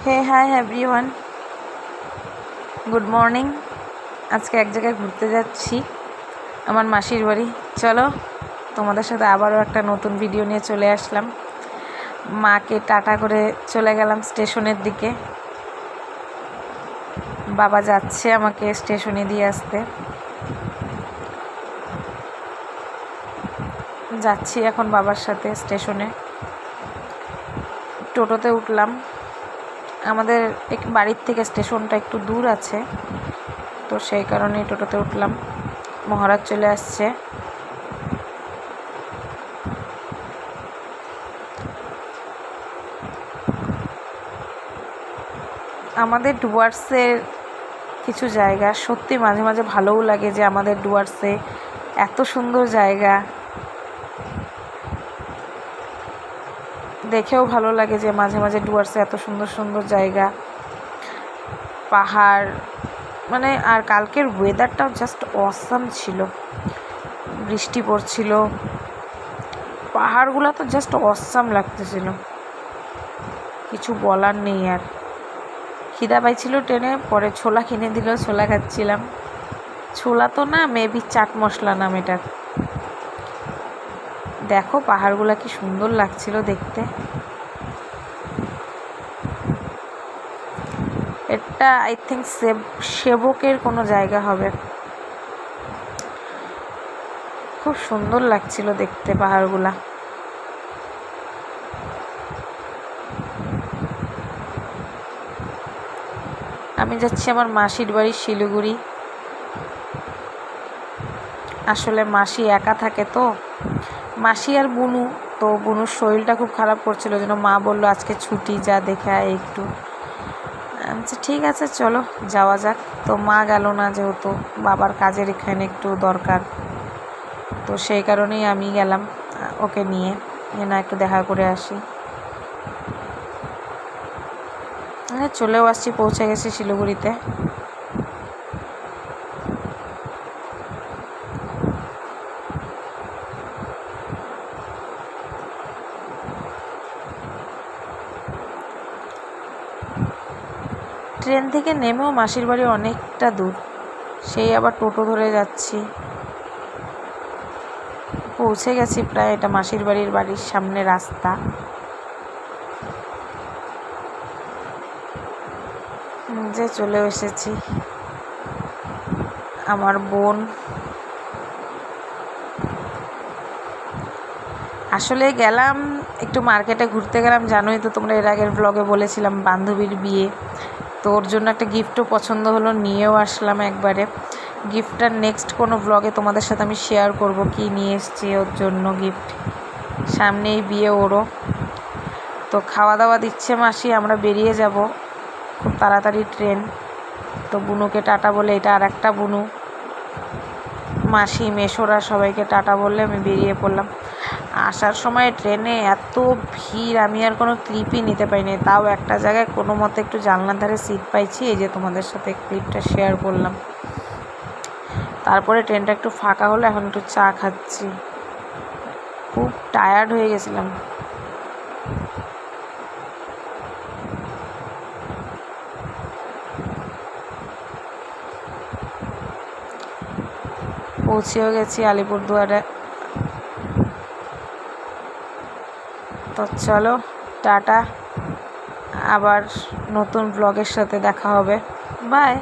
হে hi everyone, good morning. আজকে এক জায়গায় ঘুরতে যাচ্ছি, আমার মাসির বাড়ি। চলো তোমাদের সাথে আবারও একটা নতুন ভিডিও নিয়ে চলে আসলাম। মাকে টাটা করে চলে গেলাম স্টেশনের দিকে। বাবা যাচ্ছে আমাকে স্টেশনে দিয়ে আসতে। যাচ্ছি এখন বাবার সাথে স্টেশনে। টোটোতে উঠলাম। আমাদের বাড়ির থেকে স্টেশনটা একটু দূর আছে, তো সেই কারণেই টোটোতে উঠলাম। মহারাজ চলে আসছে। আমাদের ডুয়ার্সের কিছু জায়গা সত্যি মাঝে মাঝে ভালোও লাগে, যে আমাদের ডুয়ার্সে এত সুন্দর জায়গা দেখেও ভালো লাগে, যে মাঝে মাঝে ডুয়ার্সে এত সুন্দর সুন্দর জায়গা, পাহাড়, মানে আর কালকের ওয়েদারটাও জাস্ট অসাম ছিল। বৃষ্টি পড়ছিল, পাহাড়গুলো তো জাস্ট অসাম লাগতেছিল, কিছু বলার নেই। আর খিদা পাইছিল ট্রেনে, পরে ছোলা কিনে দিল, ছোলা খাচ্ছিলাম। ছোলা তো না, মেবি চাট মশলা নাম এটার। দেখো পাহাড়গুলো কি সুন্দর লাগছিল দেখতে। এটা আই থিঙ্ক সেবকের কোনো জায়গা হবে। খুব সুন্দর লাগছিল দেখতে পাহাড়গুলা। আমি যাচ্ছি আমার মাসির বাড়ি শিলিগুড়ি। আসলে মাসি একা থাকে তো, মাসি আর বুনু। তো বুনুর শরীরটা খুব খারাপ করছিল, যেন মা বললো আজকে ছুটি, যা দেখে আয় একটু। আচ্ছা ঠিক আছে চলো যাওয়া যাক। তো মা গেল না, যেহেতু বাবার কাজের এখানে একটু দরকার, তো সেই কারণেই আমি গেলাম ওকে নিয়ে, না একটু দেখা করে আসি। চলেও আসছি, পৌঁছে গেছি শিলিগুড়িতে। ট্রেন থেকে নেমেও মাসির বাড়ি অনেকটা দূর, সেই আবার টোটো ধরে যাচ্ছি। পৌঁছে গেছি প্রায়, এটা মাসির বাড়ির সামনে রাস্তা। যে চলে এসেছি। আমার বোন আসলে গেলাম একটু মার্কেটে ঘুরতে গেলাম। জানোই তো তোমরা, এর আগের ব্লগে বলেছিলাম বান্ধবীর বিয়ে, তো ওর জন্য একটা গিফটও পছন্দ হলো, নিয়েও আসলাম একবারে। গিফটটা নেক্সট কোনো ব্লগে তোমাদের সাথে আমি শেয়ার করব, কি নিয়ে এসেছি ওর জন্য গিফট। সামনেই বিয়ে ওরও। তো খাওয়া দাওয়া দিচ্ছে মাসি, আমরা বেরিয়ে যাব, খুব তাড়াতাড়ি ট্রেন। তো বুনুকে টাটা বলে, এটা আর একটা বুনু, মাসি মেশোরা সবাইকে টাটা বললে আমি বেরিয়ে পড়লাম। আসার সময় ট্রেনে এত ভিড়, আমি আর কোনো ক্লিপই নিতে পারিনি। তাও একটা জায়গায় কোনো মতে একটু জানলার ধারে সিট পাইছি, এই যে তোমাদের সাথে ক্লিপটা শেয়ার করলাম। তারপরে ট্রেনটা একটু ফাঁকা হলো, এখন একটু চা খাচ্ছি। খুব টায়ার্ড হয়ে গেছিলাম। পৌঁছেও গেছি আলিপুরদুয়ারে। তো চলো টাটা, আবার নতুন ব্লগের সাথে দেখা হবে। বাই।